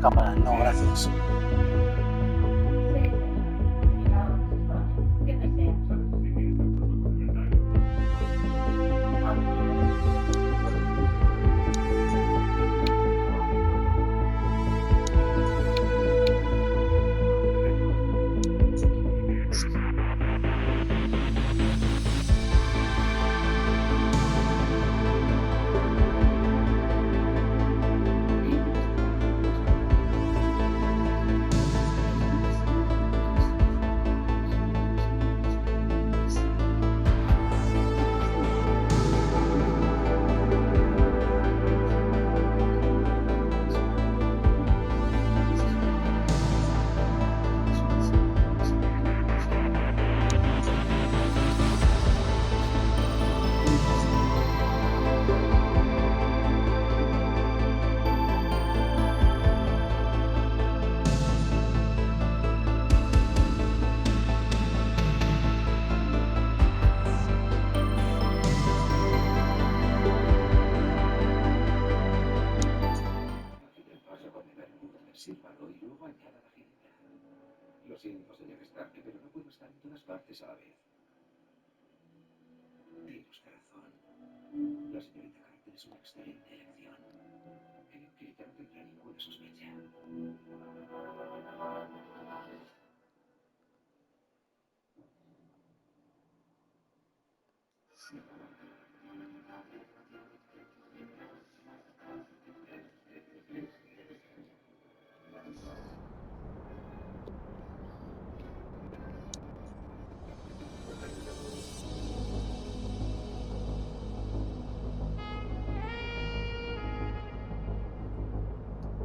cámara. No, gracias. Lo siento, señor Stark, pero no puedo estar en todas partes a la vez. Tiene usted razón. La señorita Carter es una excelente elección. Creo que ya no tendrá ninguna sospecha.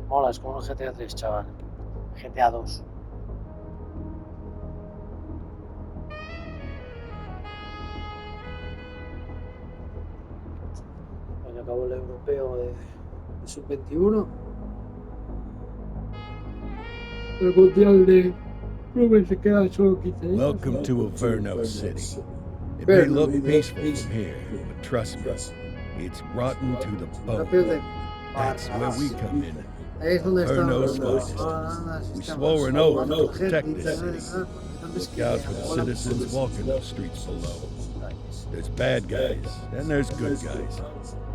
Mola, es como un GTA 3, chaval. GTA 2. Cuando acabó el europeo de sub-21. El mundial de clubes se queda solo 15 días. Welcome to Averno City. It may look peaceful from here, but trust me, it's rotten to the bone. That's where we come in. Averno's finest. We swore an oath to protect this city. Look out for the citizens walking the streets below. There's bad guys, and there's good guys.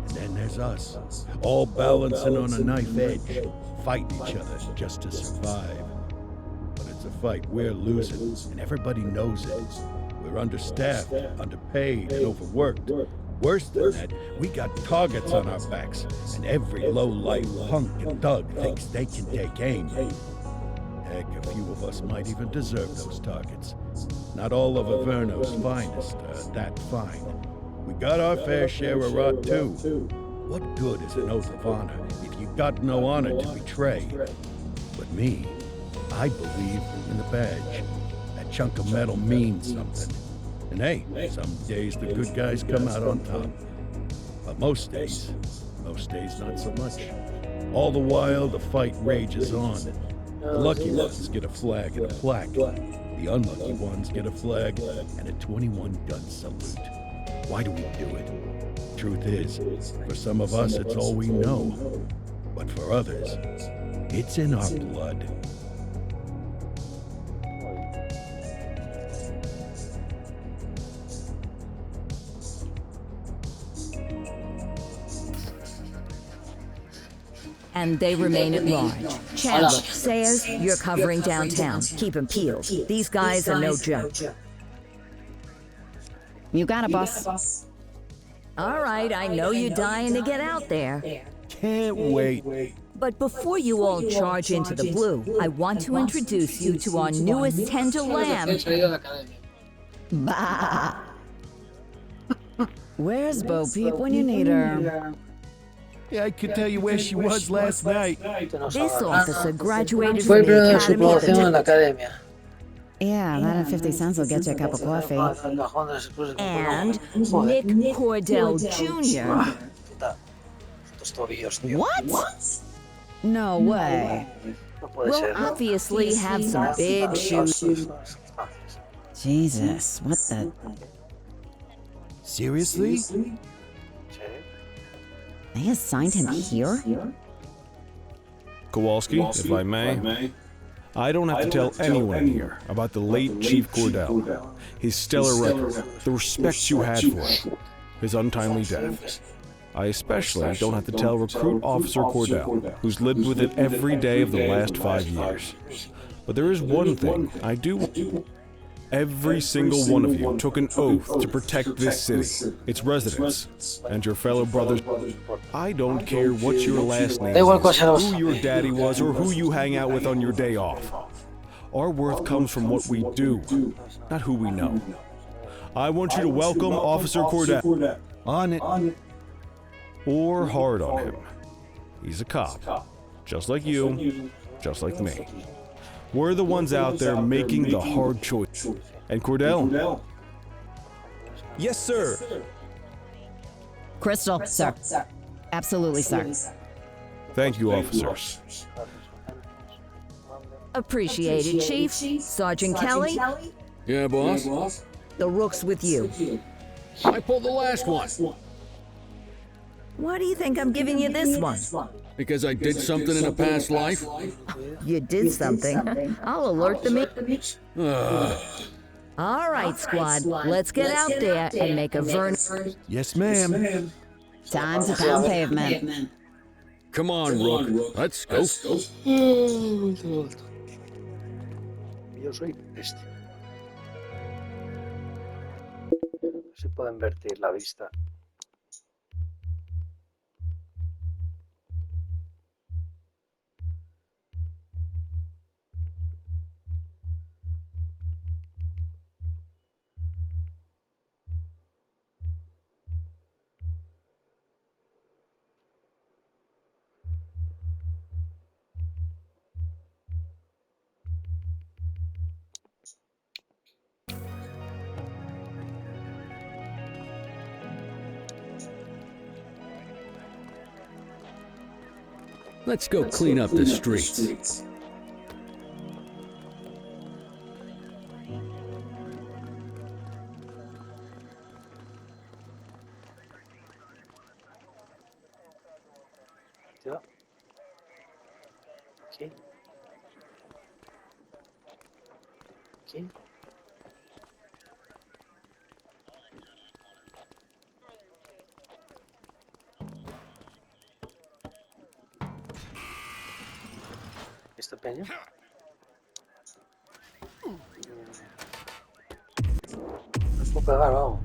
And then there's us, all balancing on a knife edge, fighting each other just to survive. But it's a fight we're losing, and everybody knows it. We're understaffed, underpaid, and overworked. Worse than that, we got targets on our backs, and every low-life punk and thug thinks they can take aim. Heck, a few of us might even deserve those targets. Not all of Averno's finest are that fine. We got our fair share of rot, too. What good is an oath of honor if you got no honor to betray? But me, I believe in the badge. That chunk of metal means something. And hey, some days the good guys come out on top. But most days not so much. All the while, the fight rages on. The lucky ones get a flag and a plaque. The unlucky ones get a flag and a 21-gun salute. Why do we do it? Truth is, for some of us it's all we know. But for others, it's in our blood. And they remain at large. Chandler, Sayers, you're covering downtown. Keep them peeled. These guys are no joke. You got it, boss. All right, I know you're dying to get out there. Can't wait. But before you all charge into the blue, I want to introduce you to our newest tender lamb. Bah. Where's Bo Peep when you need her? Yeah, I could tell you where she was last night. This officer graduated Fue el from the primero de su academy at promoción en la the academia. Yeah, that and 50 cents will get you a cup of coffee. and Nick Cordell Jr. What? No way. will obviously have some big shoes. Jesus, what the? Seriously? They assigned him here? Kowalski, if I may. I don't have to tell anyone here about the late Chief Cordell, his stellar record, the respect you had for him, his untimely death. I especially don't have to tell Recruit Officer Cordell, who's lived with it every day of the last 5 years. But there is one thing I do. Every single one of you took an oath to protect this city, its residents, and your fellow brothers. I don't care what your last name is, who your daddy was, or who you hang out with on your day off. Our worth comes from what we do, not who we know. I want you to welcome Officer Cordell. On it. Or hard on him. He's a cop, just like you, just like me. We're the ones out there making the hard choice. And Cordell? Yes, sir. Crystal, sir. Absolutely, sir. Thank you, officers. Appreciated, Chief. Sergeant Kelly, Yeah, boss? the rook's with you. I pulled the last one. Why do you think I'm giving you this one? Because I did something in a past life? You did something. I'll alert the All right, squad. Let's get out there and make a Vern. Yes, ma'am. Time to pound pavement. Come on, Rook. Let's go. Yo soy este. Si pueden vertir la vista. Let's go clean up the streets. Ya. Aquí. Aquí. ¿Esta peña? No puedo pegar, vamos.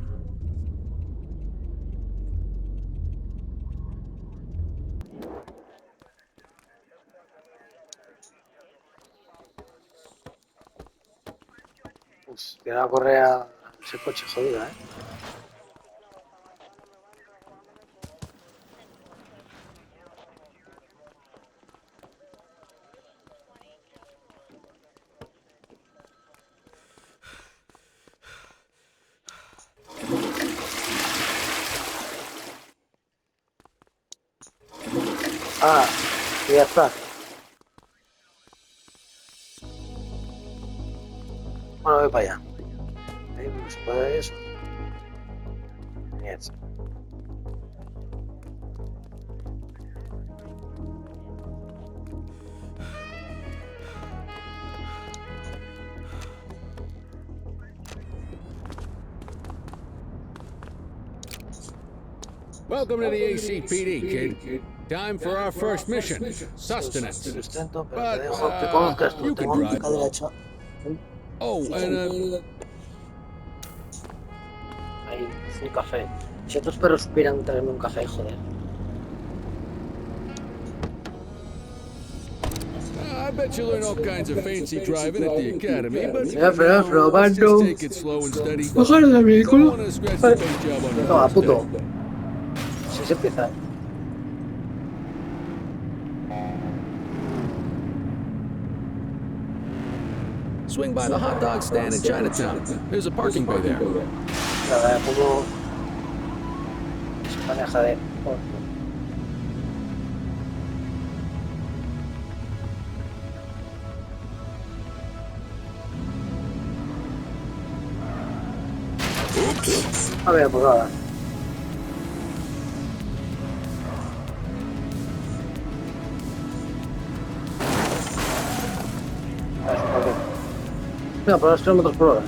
Tiene una correa ese coche jodida, ¿eh? Ah, y ya está. Bueno, voy para allá. Ahí no se puede eso. Yes. Welcome to the ACPD, kid. Time for our first mission, sustenance. Sustento, pero But, te dejo que conozcas tú. you Tengo can un drive. pica derecha. Oh, and Ahí, un café. Si estos perros supieran traerme un café, joder. I bet you learn all kinds of fancy driving at the academy, but Pero just robando. take it slow and steady. Bajar el Don't vehículo. want to scratch the paint job on your No, a first puto. day. Así se empieza, ¿eh? Swing by the hot dog stand in Chinatown. There's a parking bay there. Nada, como... Se maneja de... A ver, pues nada. No, pero los kilómetros por hora.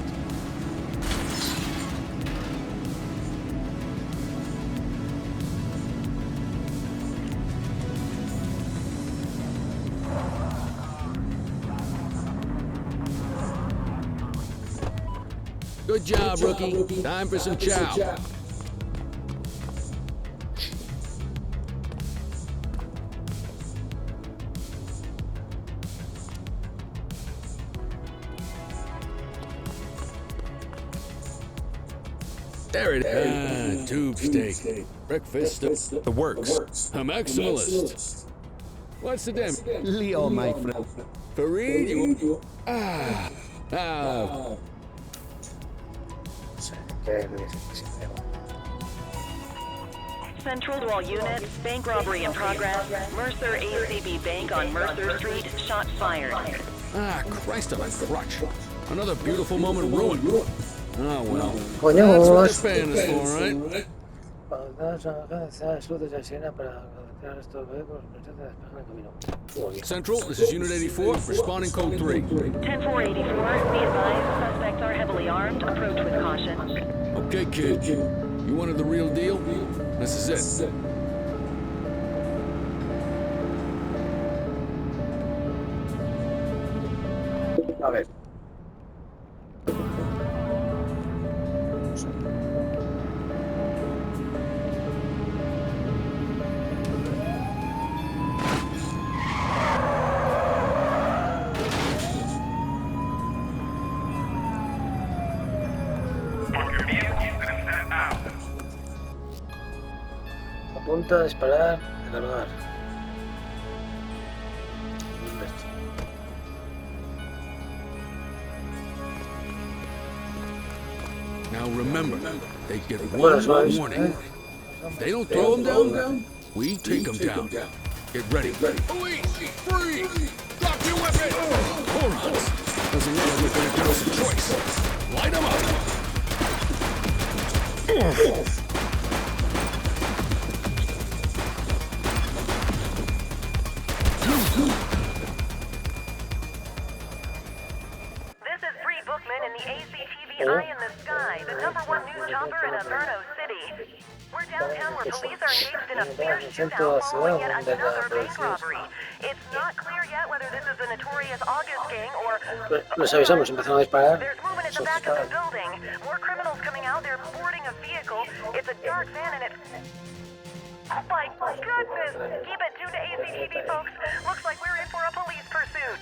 Good job, rookie. Time for some chow. There it is. Tube steak. Breakfast. The works. A maximalist. What's the damn? Leo, my friend. Fareed, you... Central to all units, bank robbery in progress. Mercer ACB Bank on Mercer Street, shots fired. Christ on a crutch. Another beautiful moment ruined. Oh, well. Coño, That's what vamos. this band is for, right? Central, this is Unit 84, responding code 3. 10-484, be advised, suspects are heavily armed. Approach with caution. Okay, kid. You wanted the real deal? This is it. A ver. Apunta, disparar, recargar. Now remember, they get one warning. If they don't throw them down, we take them down. Get ready. Police! Freeze! Drop your weapon! Morons! Doesn't look like they're gonna give us a choice. Light them up! This is Bree Bookman in the ACTV Eye in the Sky, the #1 news chopper in Averno City. We're downtown where police are engaged in a fierce shootout following yet another bank robbery. It's not clear yet whether this is the notorious August gang or... Les avisamos, empezaron a disparar. There's movement at the back of the building. More criminals coming out. They're boarding a vehicle. It's a dark van and it's... Oh my goodness! Keep it tuned to ACTV, folks. Looks like we're in for a police pursuit.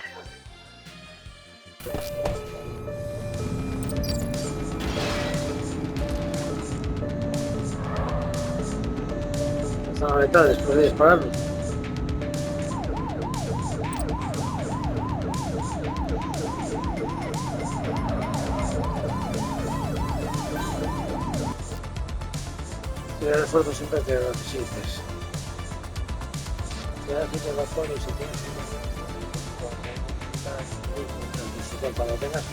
Están ahorita después de disparar. Tirar esfuerzo siempre que lo necesites. Tirar fichas de apoyo y si tienes cuando tengas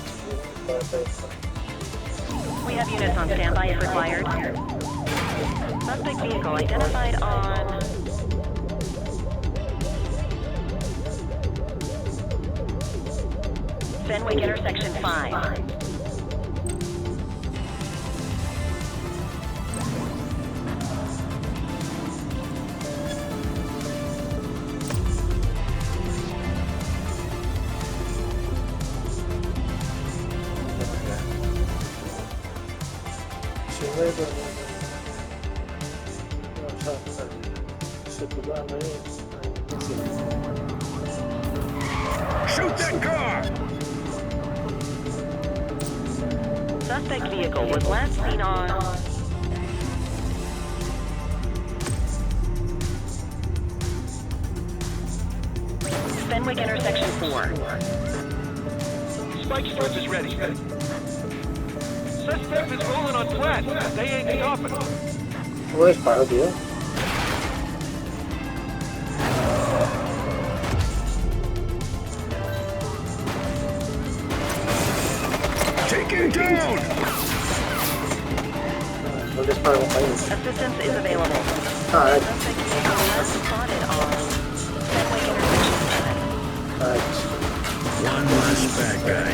We have units on standby if required. Suspect vehicle identified on... Fenwick intersection 5. Shoot that car! Suspect vehicle was last seen on... Fenwick intersection 4. Spike strip is ready. Suspect is rolling on flat. They ain't stopping. ¿Cómo disparo, tío? Take it down! No disparo, compañero. Assistance is available. Ah, Suspect vehicle last spotted on Fenwick intersection 5. One less bad guy.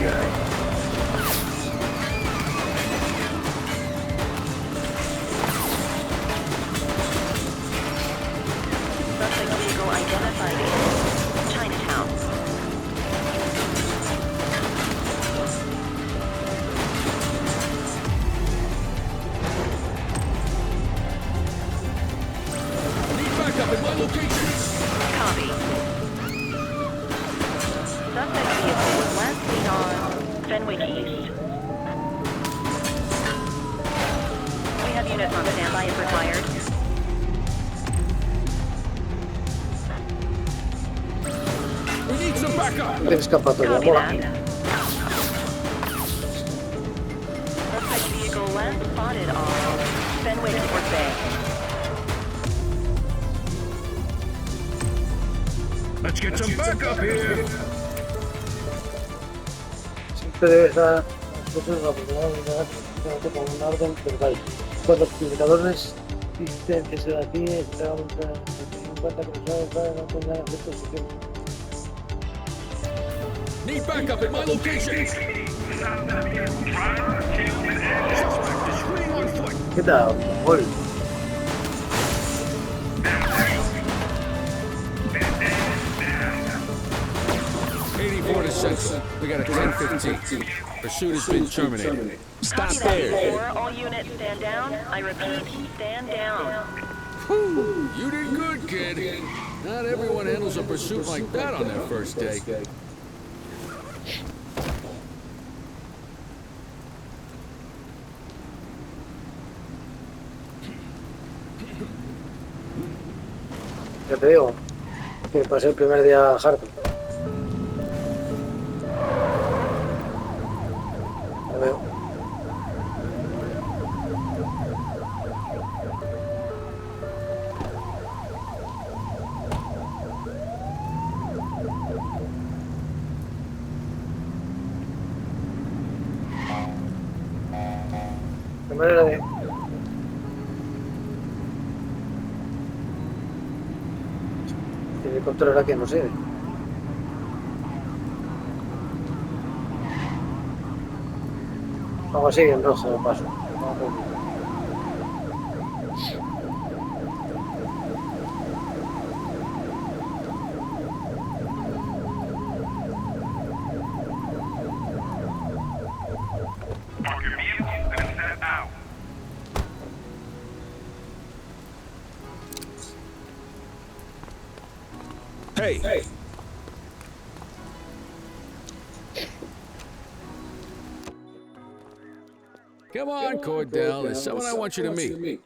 identified in Chinatown. Need backup at my location. Copy. Suspect vehicle was last seen on Fenwick East. We have units on standby if required. We need some backup. De escapatoria, Copy mola. that. Suspect vehicle last spotted on Fenwick North Bay. Let's get some backup here. Siempre debe estar nosotros la oportunidad de llegar con un orden verbal. Cuando los indicadores dicen que se da aquí, esperamos tener en cuenta que los usuarios no tengan efectos suficientes. Need backup at my location. Suspect is fleeing on foot. ¿Qué tal? Gol. To Central. We got a 10-15. Pursuit has been terminated. Stop Copy there. that. All units stand down. I repeat, stand down. Whew, you did good, kid. Not everyone handles a pursuit like that on their first day. Ya te digo que pasé el primer día harto. Lo veo. De manera de... El helicóptero era que no sé. Vamos así en rojo de paso. Hey. Come on, Cordell. There's someone I want you to meet.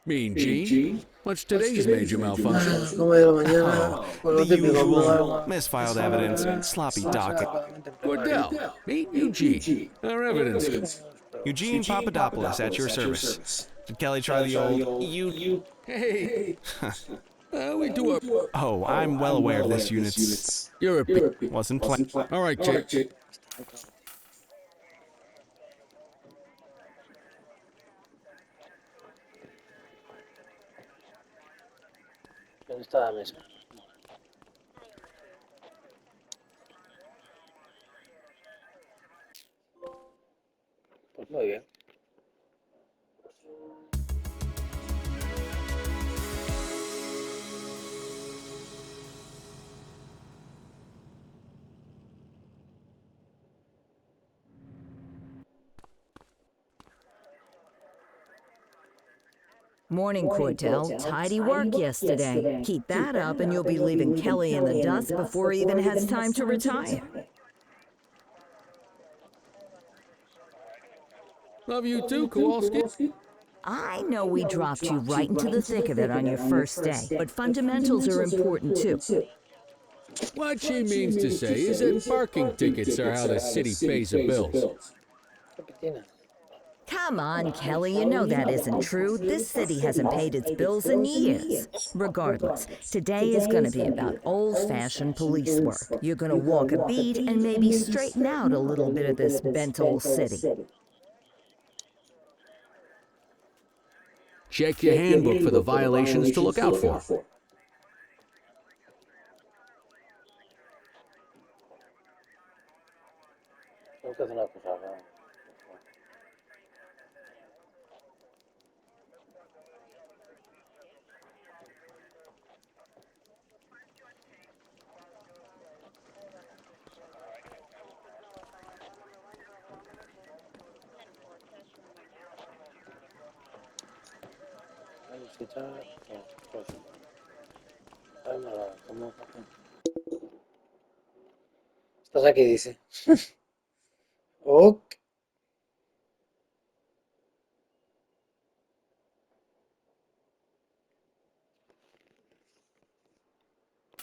Mean Gene? What's today's major malfunction? 9 de la mañana, con lo The típico, usual misfiled evidence, sloppy docket. Cordell, meet Eugene. Our evidence. Eugene Papadopoulos at your service. Did Kelly try the old you? Hey. We do a... Oh, I'm well aware of this unit's... You're a... Wasn't planned. All right, Jake. ¿Dónde está la mesa? Pues muy bien. Morning, Cordell. Tidy work yesterday. Keep that up and you'll be leaving Kelly in the dust before he even has time to retire. Love you too, Kowalski. I know we dropped you right into the thick of it on your first day, but fundamentals are important too. What she means to say is that parking tickets are how the city pays the bills. Come on, Kelly, you know that isn't true. This city hasn't paid its bills in years. Regardless, today is going to be about old-fashioned police work. You're going to walk a beat and maybe straighten out a little bit of this bent old city. Check your handbook for the violations to look out for. Tengo que hacer una cosa, ¿no? fichar. Pues, ay, nada, ¿cómo? Estás aquí, dice. Ok.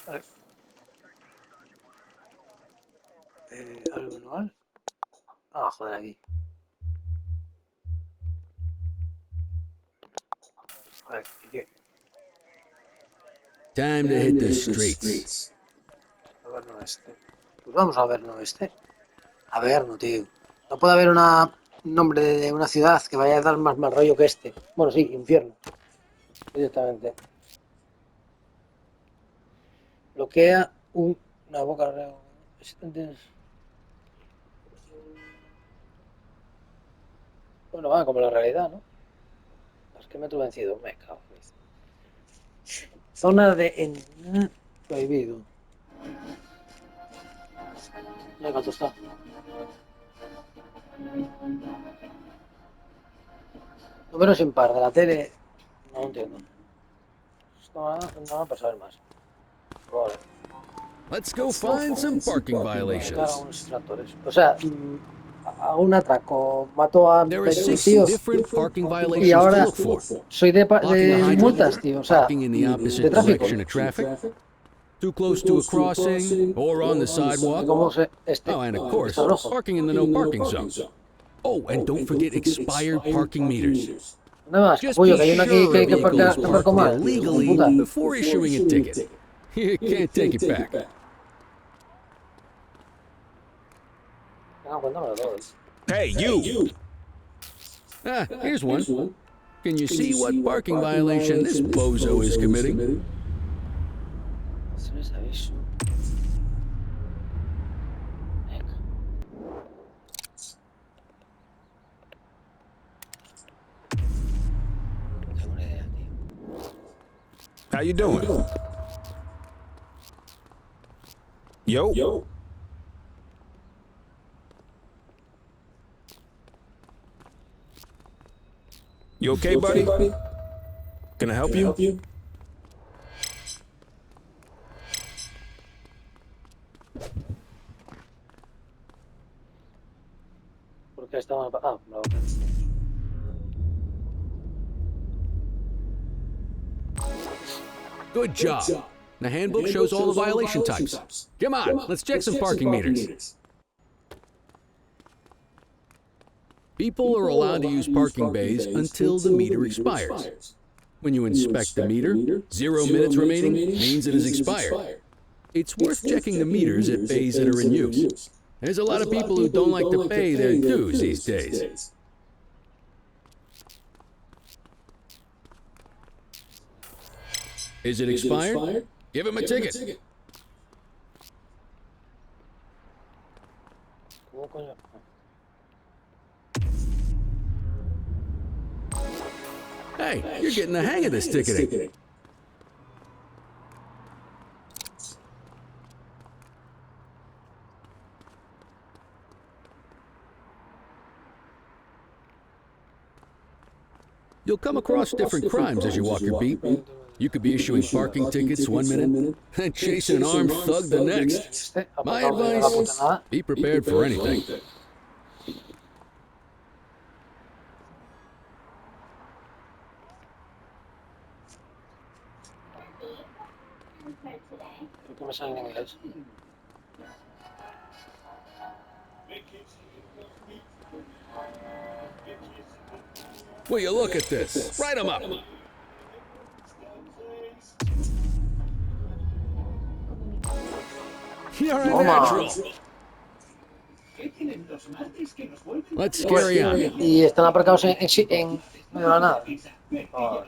A ver. ¿Algo manual? Ah, joder, aquí. A ver, ¿y qué? Time to hit the streets. A ver, no este. Pues vamos a ver, no este. A ver, no, tío. No puede haber un nombre de una ciudad que vaya a dar más mal rollo que este. Bueno, sí, infierno. Directamente. Bloquea una boca. Bueno, va, como la realidad, ¿no? Es que me he vencido. Me cago en eso. Zona de prohibido. Ya cuánto está. Números impar de la tele. No lo entiendo. Esto no va a pasar más. Vale. Let's go find some parking violations. Unos infractores. O sea, a un atraco, mató a There are 20 6 tíos different parking y violations to ahora look for. soy de Blocking a multas, hydrant, tío. O sea, parking in the de opposite tráfico. direction of traffic, too close to a crossing, or on the sidewalk. ¿Cómo se este? Oh, and of Está course, rojo. parking in the no parking zone. Oh, and don't forget expired parking meters. Nada más, Just capullo, be que hay una aquí sure a que vehicle is aparco parked mal, tío. illegally Puta. before issuing a ticket. You can't take it back. No, pues no me lo doy. Hey, you! Ah, here's one. Can you see what parking violation this bozo is committing? Eso les aviso. Venga. No tengo una idea, tío. How you doing? Yo? You okay, buddy? Can I help you? Porque estaba... Ah, no. Good job. The handbook shows all the violation types. Come on, let's check some parking meters. People are allowed to use parking bays until the meter expires. When you inspect the meter, 0 minutes remaining means it is expired. It's worth checking the meters at bays that are in use. There's a lot of people who don't like to pay their dues these days. Is it expired? Give him a ticket. ¿Cómo coño? Hey, you're getting the hang of this ticketing. You'll come across different crimes as you walk your beat. You could be issuing parking tickets 1 minute and chasing an armed thug the next. My advice, be prepared for anything. ¿Por qué me sale en inglés? Will you look at this? Write them up. You're a natural. Let's carry on. Y están aparcados en medio de la nada. Oh.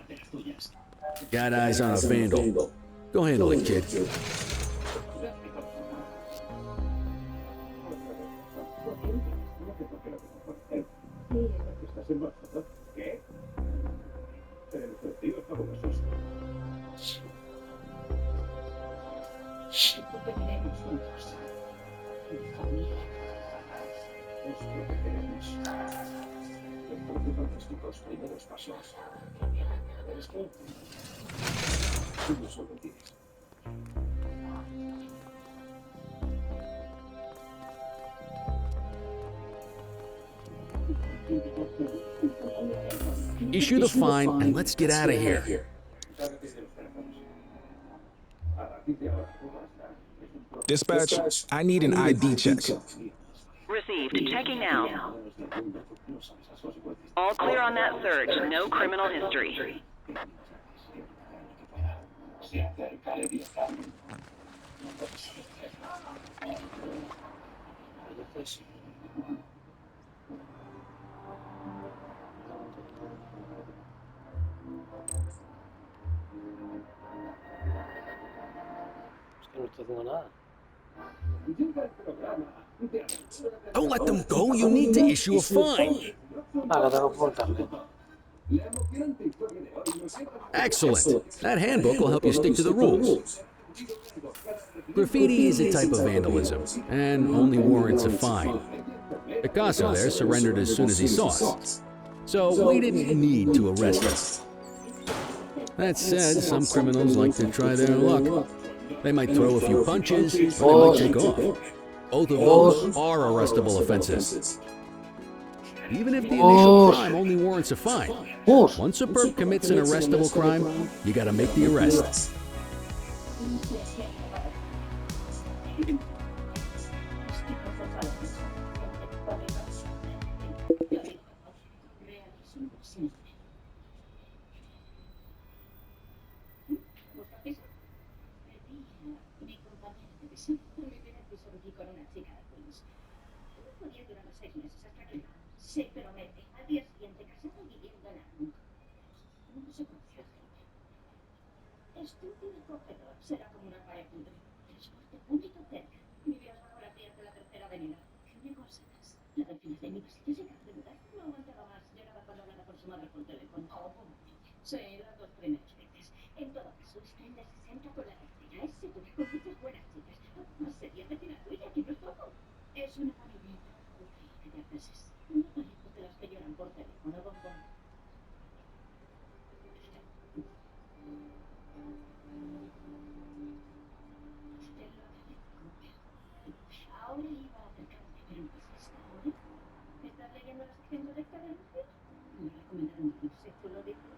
Got eyes on a vandal. Go handle it, kid. Esto tú no solo tienes. Issue the fine and let's get out of here. Dispatch, I need an ID check. Received. Checking now. All clear on that search. No criminal history. Es que no estoy haciendo nada. Don't let them go. You need to issue a fine. Ah, que tengo que preguntarle. Excellent. That handbook will help you stick to the rules. Graffiti is a type of vandalism and only warrants a fine. Picasso there surrendered as soon as he saw us, so we didn't need to arrest him. That said, some criminals like to try their luck. They might throw a few punches, or they might take off. Both of those are arrestable offenses. Even if the initial crime only warrants a fine, once a perp commits an arrestable crime, you gotta make the arrest. Se promete al día siguiente casado y viviendo en la nunca. No se conoció a gente. Estúpido acogedor. Será como una pared pudre. Transporte público cerca. Vivirás bajo las vías de la tercera avenida. ¿Qué me aconsejas? La del final de mi pasillo se acaba de mudar. No aguantaba más. Lloraba cuando hablaba con su madre por teléfono. Oh, sí, las dos primeras veces. En todo caso, está en la 60 con la tercera. Es segura con muchas buenas chicas. Además, sería vecina tuya, que no es poco. Es una panelita. ¿Qué te haces? No parezco de las que lloran por teléfono, bombón. Te lo agradezco. Ahora iba a acercarme, pero ¿qué es esta ahora? ¿Estás leyendo la sección correcta de anuncios? Me recomendaron irse, ¿tú lo dices?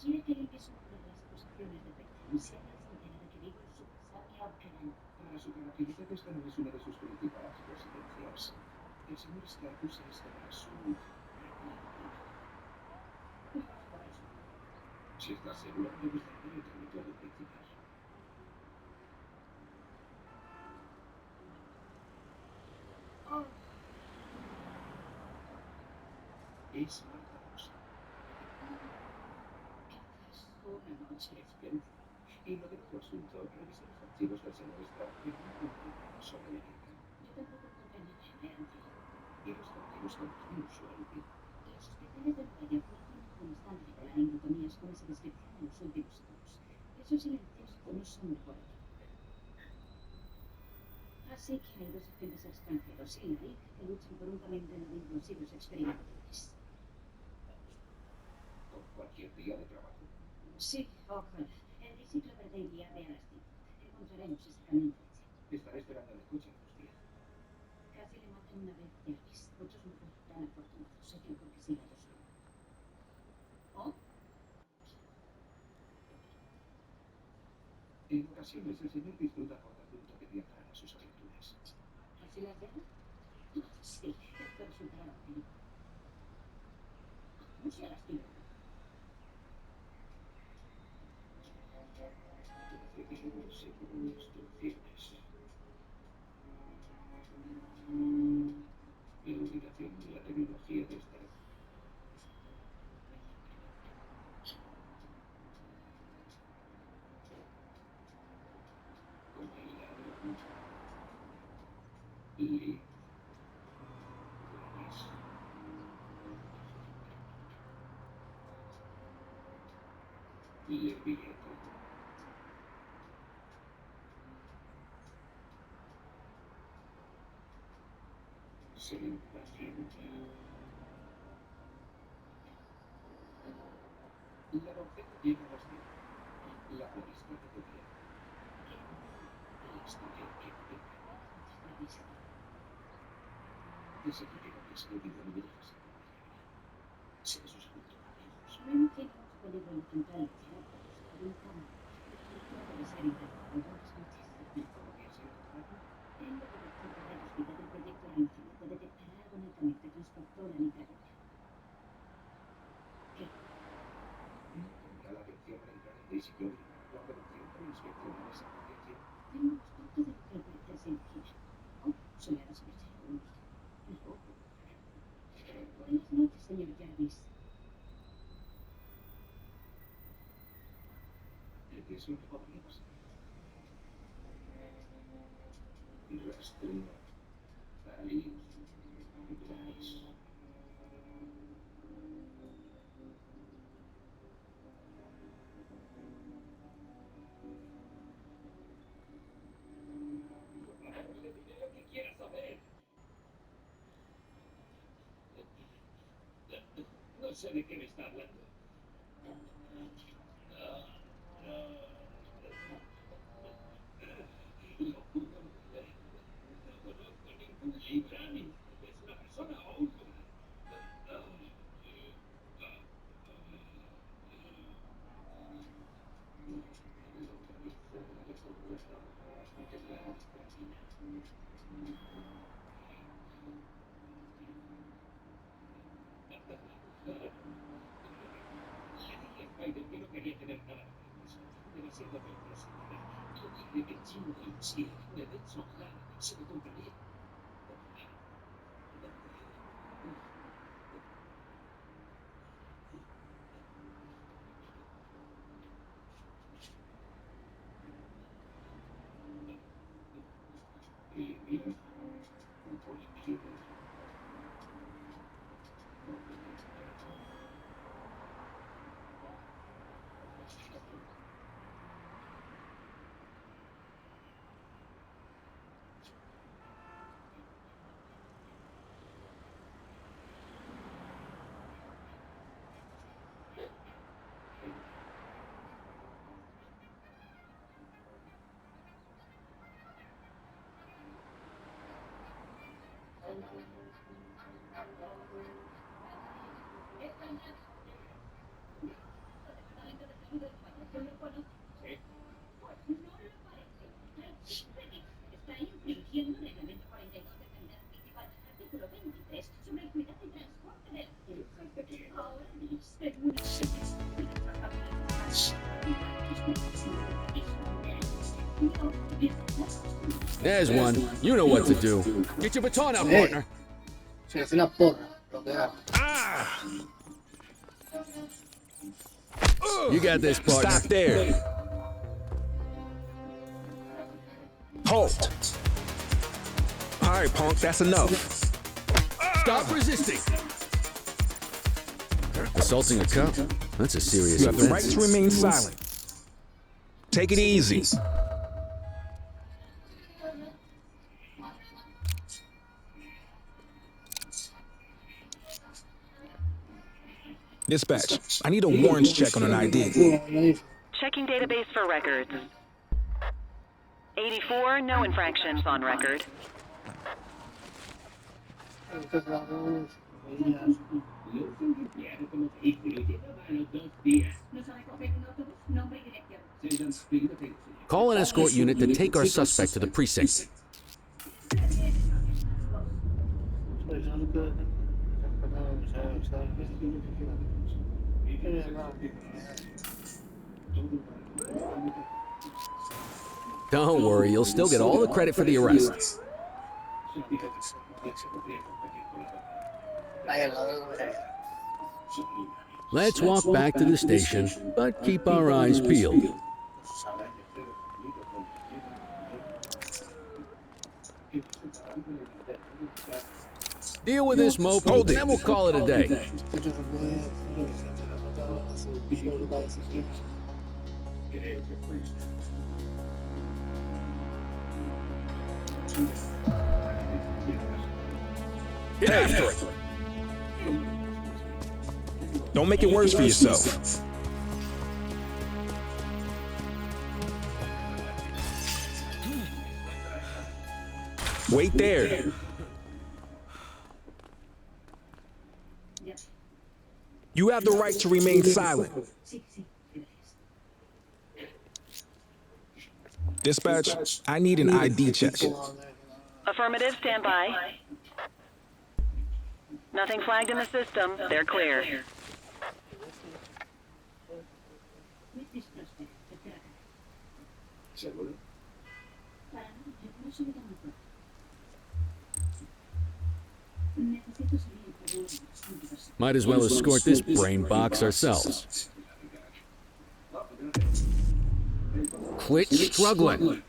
Quiere que limpies una de las acusaciones de Beckham. Se habla sincera de que vivo en su casa, me ahorcarán. Para su tranquilidad, esta no es una de sus principales residencias. El señor Starkus estará su... Si estás segura, me gustaría el territorio principal. Es Marta Rosa. Una noche espléndida. Y lo de otro asunto, revisa los archivos del señor Stark y no comprendo sobre la guerra. Yo tampoco comprendo nada. Y los archivos con los de usuario. Los especiales de Nueva York no tienen constante de la nincotomías con esa descripción en los últimos años. Esos silencios no son de acuerdo. Así que hay dos agentes extranjeros y la hija que luchan por un talento de imposibles experimentales. Por cualquier día de trabajo. Sí, ojalá. El biciclo verde iría de a las 5. Encontraremos ese camino. Estaré esperando en el coche a los 10. Casi le matan una vez, Elvis. Muchos no fueron tan afortunados. Sé que porque siga yo solo. ¿Oh? En ocasiones el señor disfruta aportando un toque teatral a sus aventuras. ¿Así las deja? Sí, esto resultará óptimo. No se las tiro. Recibimos según instrucciones. La ubicación de la tecnología de esta Le envié todo. Sin paciencia. La doncella tiene razón. La policía te decía. Le expliqué que enseguida que habías pedido no me dejas acompañarme. Si eso es junto a amigos. No tiene mucho peligro intentar luchar por buscar un cambio. Debe ser interrogado varias noches. ¿Y cómo habías encontrado? En la cobertura de la vida del proyecto lanzamiento detectará algo netamente transportador a nicaragua. ¿Qué? No tendrá la atención para entrar en Daisy Joy. La operación para inspeccionar esa potencia. Tenemos parte de lo que parece ser original. Oh, soñará sobre ser único. No. Buenas noches, señor Jarvis. ¿Qué es lo que podría pasar? Rastreo. Ahí. Traes. Le diré lo que quiera saber. No sé de qué me está hablando. Lo juro. No conozco ningún Librani. Es una persona honra. Le dije a Spider que no quería tener nada con eso. Demasiado peligroso. Le dije que Jim Lindsay de Benson se lo compraría. Está infringiendo el reglamento 42 de calidad principal, artículo 23, sobre el cuidado y transporte del... Ahora dice una... There's one. You know what to do. Get your baton out, partner. Se hace una porra, lo que haga. You got this, partner. Stop there. Halt. All right, punk, that's enough. Stop resisting. Assaulting a cop? That's a serious You have the right offense. to remain silent. Take it easy. Dispatch, I need a warrants check on an ID. Checking database for records. 84, no infractions on record. Call an escort unit to take our suspect to the precinct. Don't worry, you'll still get all the credit for the arrest. Let's walk back to the station, but keep our eyes peeled. Deal with this mope, and then we'll call it a day. Get after it. Don't make it worse for yourself. Wait there. You have the right to remain silent. Dispatch, I need an ID check. Affirmative, stand by. Nothing flagged in the system. They're clear. Might as well escort this brain box ourselves. Quit struggling.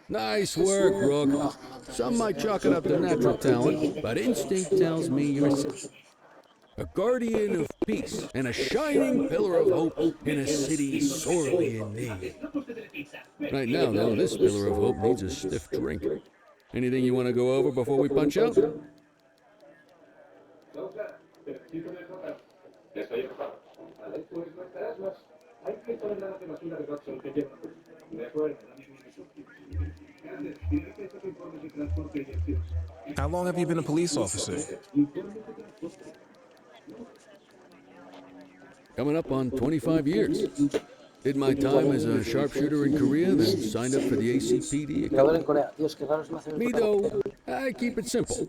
Nice work, Rook. Some might chalk it up to natural talent, but instinct tells me you're a guardian of peace and a shining pillar of hope in a city sorely in need. Right now, though, this pillar of hope needs a stiff drink. Anything you want to go over before we punch out? How long have you been a police officer? Coming up on 25 years. Did my time as a sharpshooter in Korea, then signed up for the ACPD. Me, though, I keep it simple.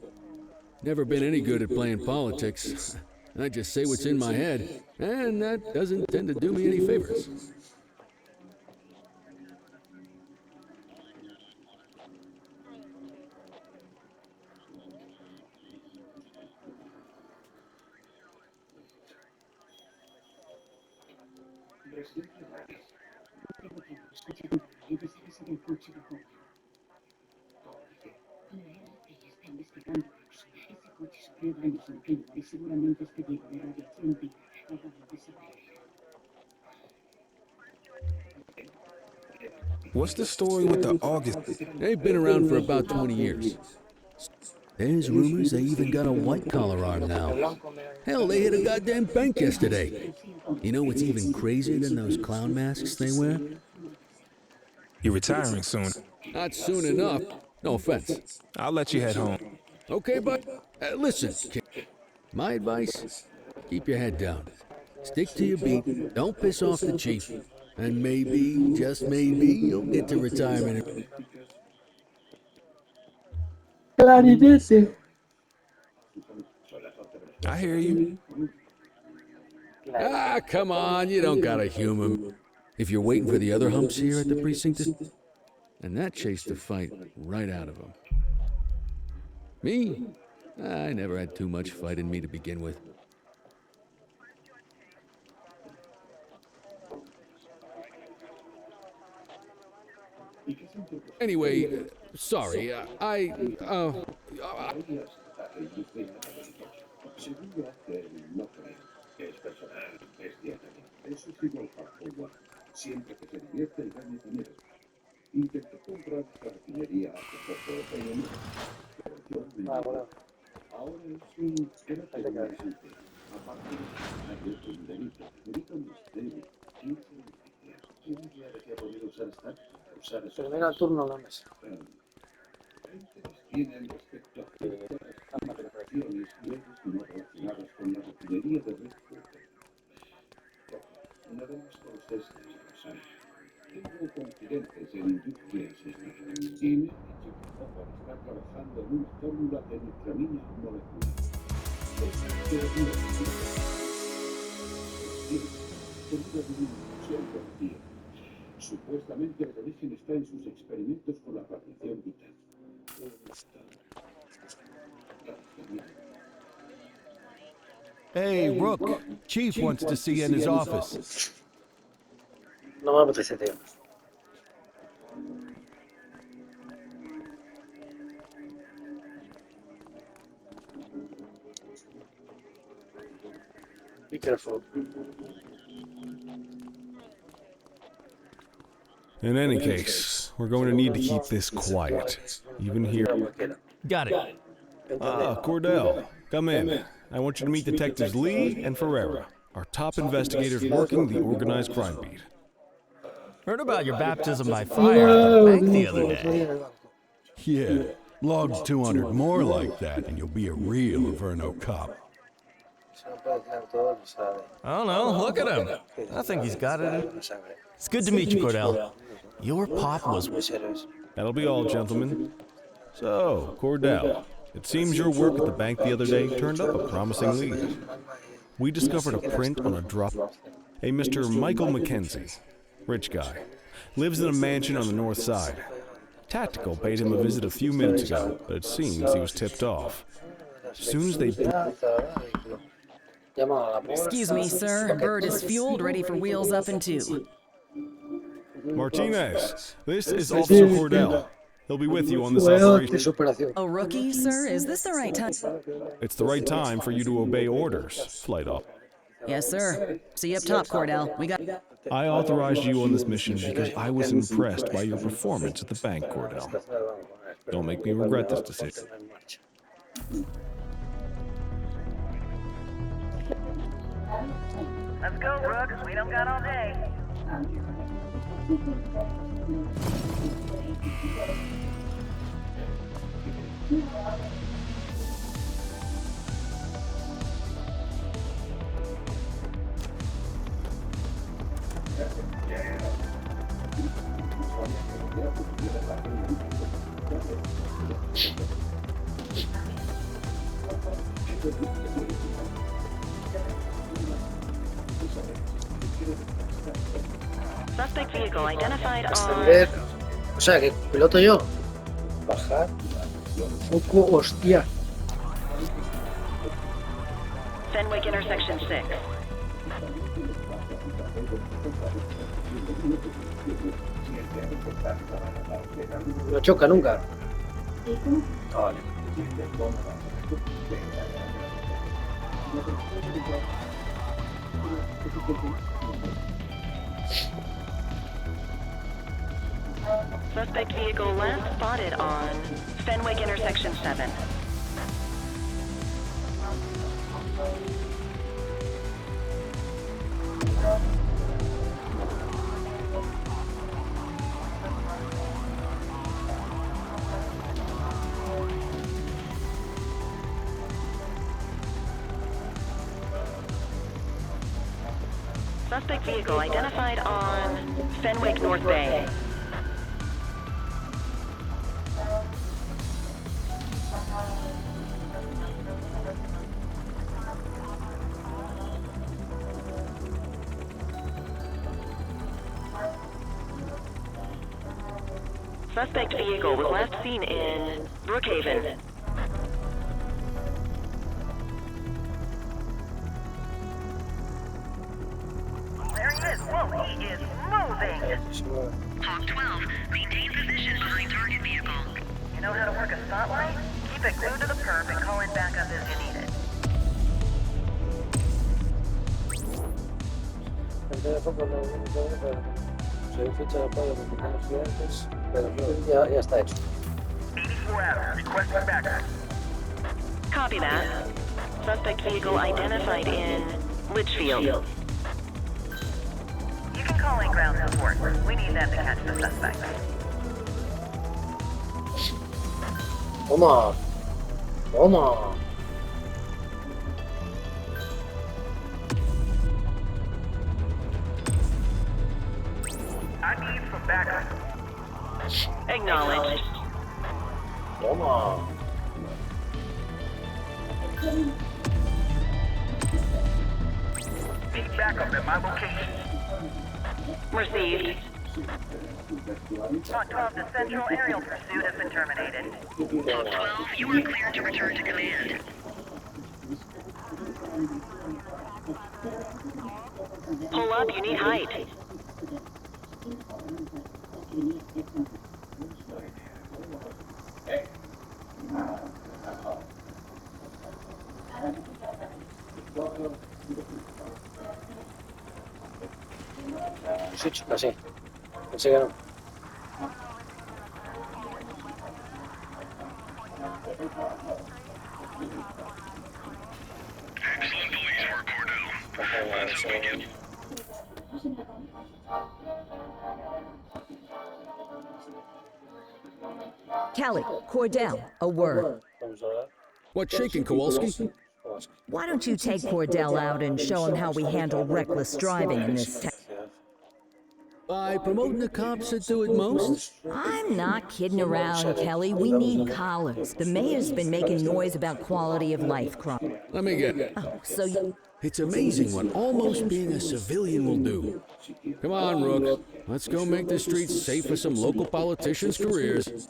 Never been any good at playing politics. I just say what's in my head, and that doesn't tend to do me any favors. What's the story with the August? They've been around for about 20 years. There's rumors they even got a white-collar arm now. Hell, they hit a goddamn bank yesterday. You know what's even crazier than those clown masks they wear? You're retiring soon. Not soon enough. No offense. I'll let you head home. Okay, but listen, kid. My advice, keep your head down. Stick to your beat, don't piss off the chief, and maybe, just maybe, you'll get to retirement. I hear you. Ah, come on, you don't gotta humor me. If you're waiting for the other humps here at the precinct, and that chased the fight right out of them. Me? I never had too much fight in me to begin with. Anyway, sorry, Termina el turno en la mesa. feniltramina molecular. Una disminución continua. Supuestamente el origen está en sus experimentos con la radiación vital. Hey, Rook. Chief wants to see you in his office. No me apetece, tío. Be careful. In any case, we're going to need to keep this quiet, even here. Got it. Ah, Cordell, come in. I want you to meet Detectives Lee and Ferreira, our top investigators working the organized crime beat. Heard about your baptism by fire at the bank the other day. Yeah, log 200 more like that and you'll be a real Averno cop. I don't know, look at him. I think he's got it. It's good to meet you, Cordell. Your pop was... That'll be all, gentlemen. So, Cordell, it seems your work at the bank the other day turned up a promising lead. We discovered a print on a drop. A Mr. Michael McKenzie, rich guy, lives in a mansion on the north side. Tactical paid him a visit a few minutes ago, but it seems he was tipped off. As soon as they... Excuse me, sir. Bird is fueled, ready for wheels up in 2. Martinez, this is Officer Cordell. He'll be with you on this operation. A rookie, sir? Is this the right time? It's the right time for you to obey orders, Flight Op. Yes, sir. See you up top, Cordell. We got... I authorized you on this mission because I was impressed by your performance at the bank, Cordell. Don't make me regret this decision. Let's go, Rook. We don't got all day. Suspect vehicle identified on... Ascender. O sea, que piloto yo. Bajar. Foco, hostia. Fenwick intersection 6. No choca nunca. Vale. Suspect vehicle last spotted on Fenwick intersection 7. Suspect vehicle identified on Fenwick North Bay. Suspect vehicle was last seen in Brookhaven. There he is. Whoa, he is moving. Hawk 12, maintain position behind target vehicle. You know how to work a spotlight? Keep it glued to the perp and call in backup if you need it. El teléfono lo único que se ficha de apoyo con pequeños clientes, pero ya está hecho. 84 Adam, requesting backup. Copy that. Suspect vehicle identified in Litchfield. You can call in ground support. We need them to catch the suspect. Toma. Toma. I need some backup. Acknowledged. Toma. Need backup at my location. Received. Hawk 12, the central aerial pursuit has been terminated. Hawk 12, you are cleared to return to command. Pull up, you need height. Switch, casi. Pensé que no. Excellent police work, Cordell. That's what we get. Kelly, Cordell, a word. Vamos a hablar. What's shaking, Kowalski? Why don't you take Cordell out and show him how we handle reckless driving in this town? By promoting the cops that do it most? I'm not kidding around, Kelly. We need collars. The mayor's been making noise about quality of life crime. Let me get it. Oh, so you... It's amazing what almost being a civilian will do. Come on, Rook. Let's go make the streets safe for some local politicians' careers.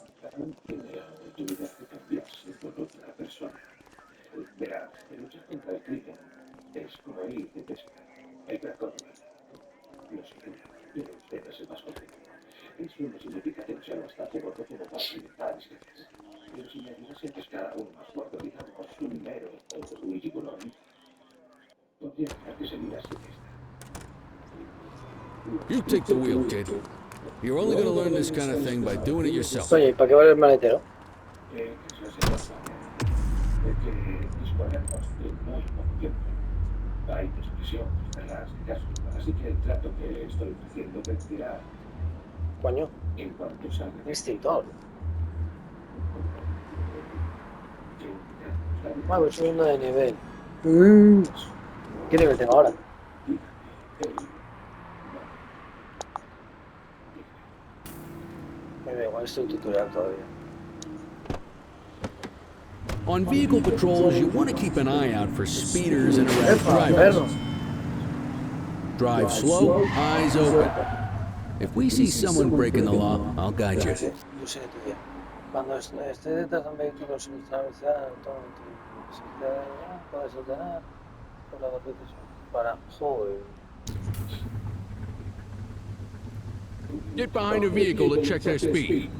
You take the wheel, kid. You're only going to learn this kind of thing by doing it yourself. Oye, ¿para qué vale el maletero? Hay descripción, así que el trato que estoy ofreciendo permitirá Coño, en cuanto salga extintor. Ah, voy subiendo de nivel. ¿Qué nivel tengo ahora? Me da igual, estoy en tutorial todavía. On vehicle patrols, you want to keep an eye out for speeders and erratic drivers. Drive slow, eyes open. If we see someone breaking the law, I'll guide you. Yo sé tu día. Cuando esté detrás de un vehículo sin velocidad, puedes ordenar por la repetición para joder. Get behind a vehicle to check their speed.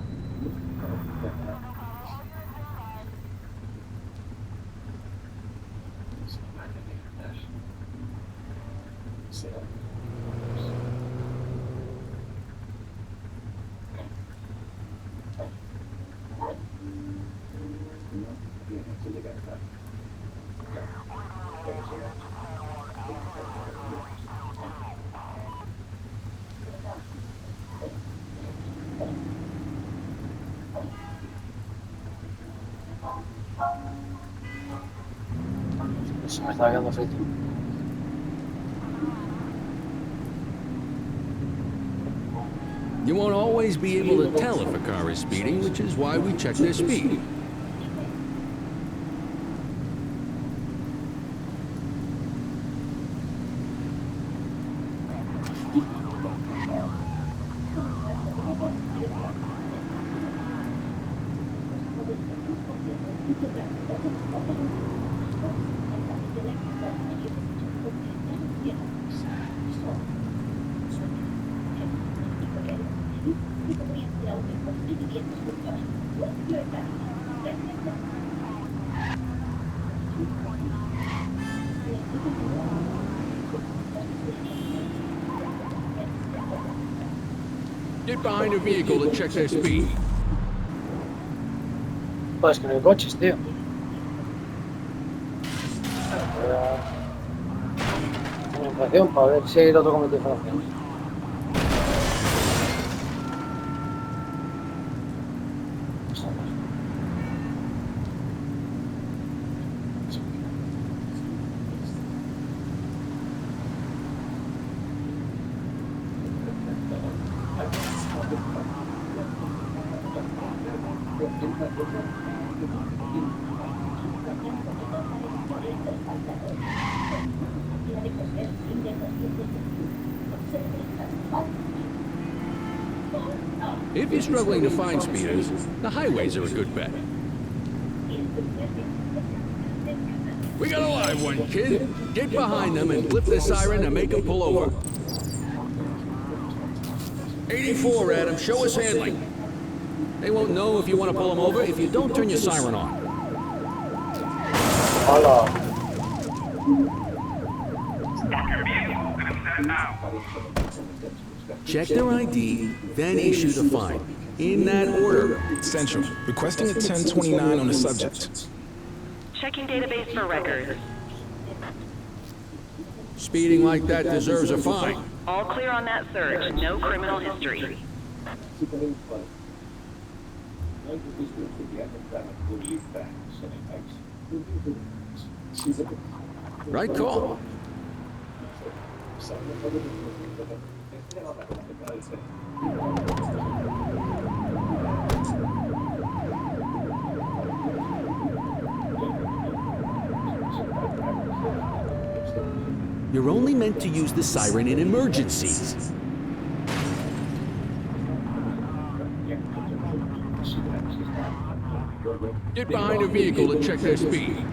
Se me está quedando frito. You won't always be able to tell if a car is speeding, which is why we check their speed. Get behind a vehicle to check their speed. Pues que no hay coches, tío. Comunicación para ver si hay otro comité de información. If you're struggling to find speeders, the highways are a good bet. We got a live one, kid. Get behind them and flip the siren and make them pull over. 84, Adam. Show us handling. They won't know if you want to pull them over if you don't turn your siren on. Check their ID, then issue the fine. In that order. Central. Requesting a 1029 on the subject. Checking database for records. Speeding like that deserves a fine. All clear on that search. No criminal history. Right call. You're only meant to use the siren in emergencies. Get behind a vehicle and check their speed.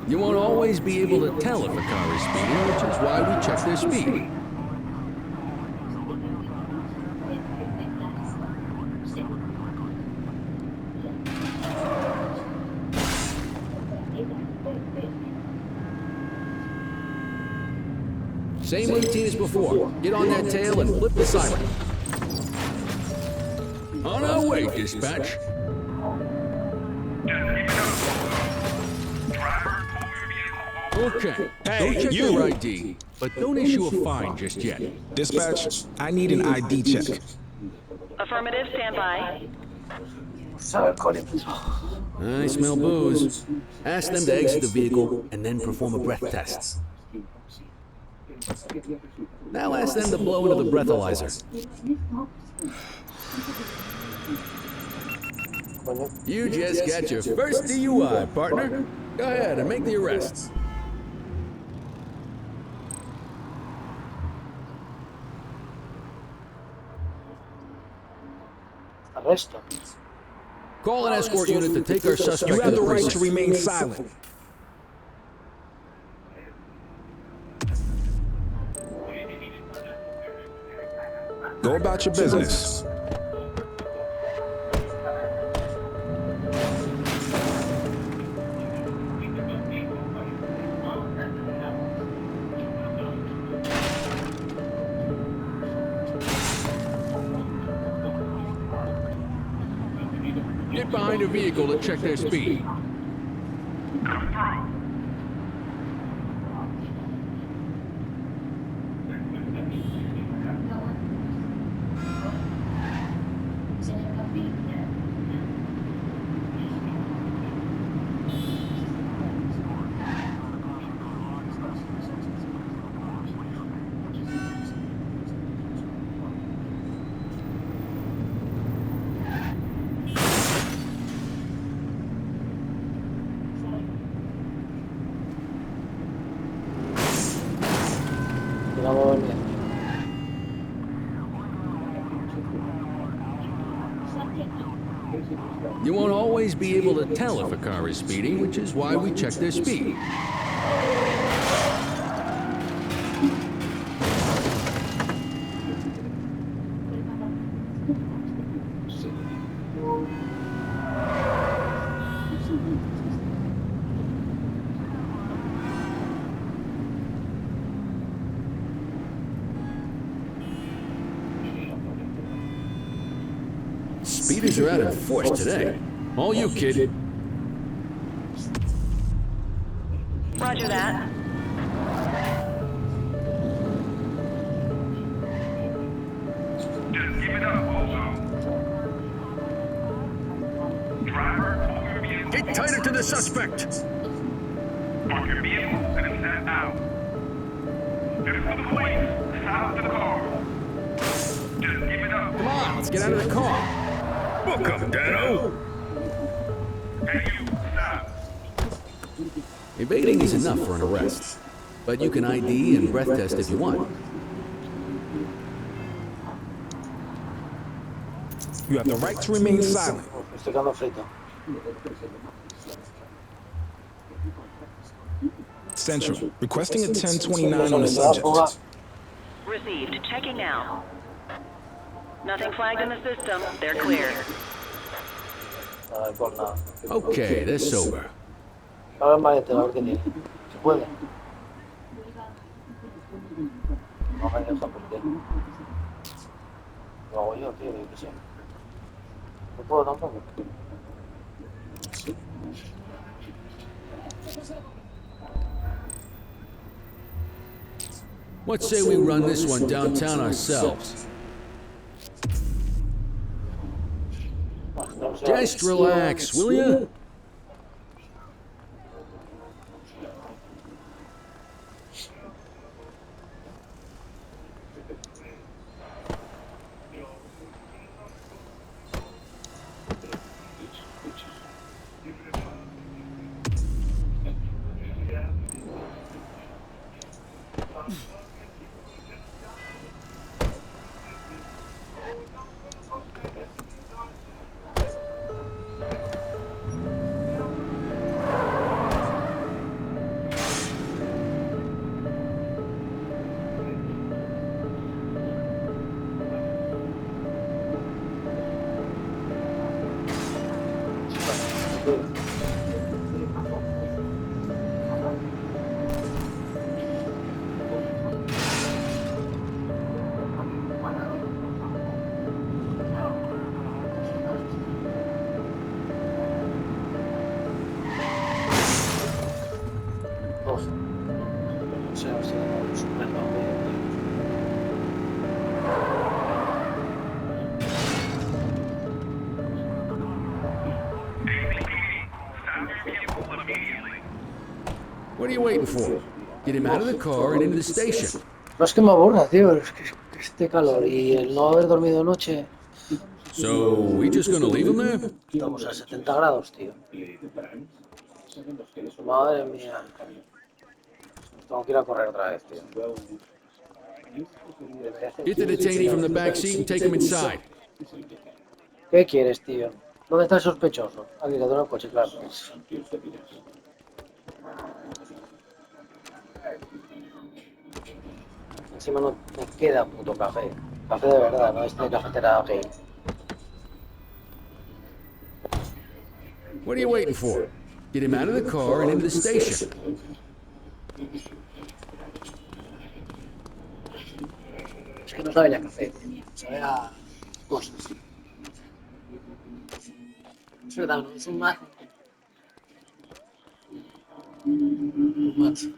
You won't always be able to tell if a car is speeding, which is why we check their speed. Same routine as before. Get on that tail and flip the siren. On our way, dispatch. Okay, Hey, go check you. your ID, but don't issue a fine just yet. Dispatch, I need an ID check. Affirmative, stand by. I smell booze. Ask them to exit the vehicle and then perform a breath test. Now ask them to blow into the breathalyzer. You just got your first DUI, partner. Go ahead and make the arrests. Arresto. Call an escort unit to take our suspect You have to the the right precinct. to remain silent. Go about your business. Get behind a vehicle and check their speed. You won't always be able to tell if a car is speeding, which is why we check their speed. Speeders are out in force today. All you, kid. Roger that. Just give it up, Bozo. Driver, pull your vehicle. Get tighter to the suspect. Park your vehicle and set out. This is the police. Stop the car. Just give it up. Come on, let's get out of the car. Book him, Dano. Hey, you, stop. Evading is enough for an arrest. But you can ID and breath test if you want. You have the right to remain silent. Estoy quedando frito. Central, requesting a 1029 on the subject. Received. Checking now. Nothing flagged in the system. They're clear. Por nada. Okay, they're sober. Ahora el malete, a ver qué tiene. ¿Se puede? No me deja porque... Lo hago yo, tío, yo qué sé. No puedo tampoco. What say we run this one downtown ourselves? Just relax, will you? What are you waiting for? Get him out of the car and into the station. No es que me aburra, tío, es que este calor y el no haber dormido anoche. So, we just gonna leave him there? Estamos a 70 grados, tío. Madre mía. Tengo que ir a correr otra vez, tío. Get the detainee from the back seat and take him inside. ¿Qué quieres, tío? ¿Dónde está el sospechoso? Aquí, que tengo el coche, claro. Encima no me queda puto café. Café de verdad, no este de cafetera gay. What are you waiting for? Get him out of the car and into the station. Es que no sabe ya café, sabe a cosas. Es verdad, no es un macho. Un macho.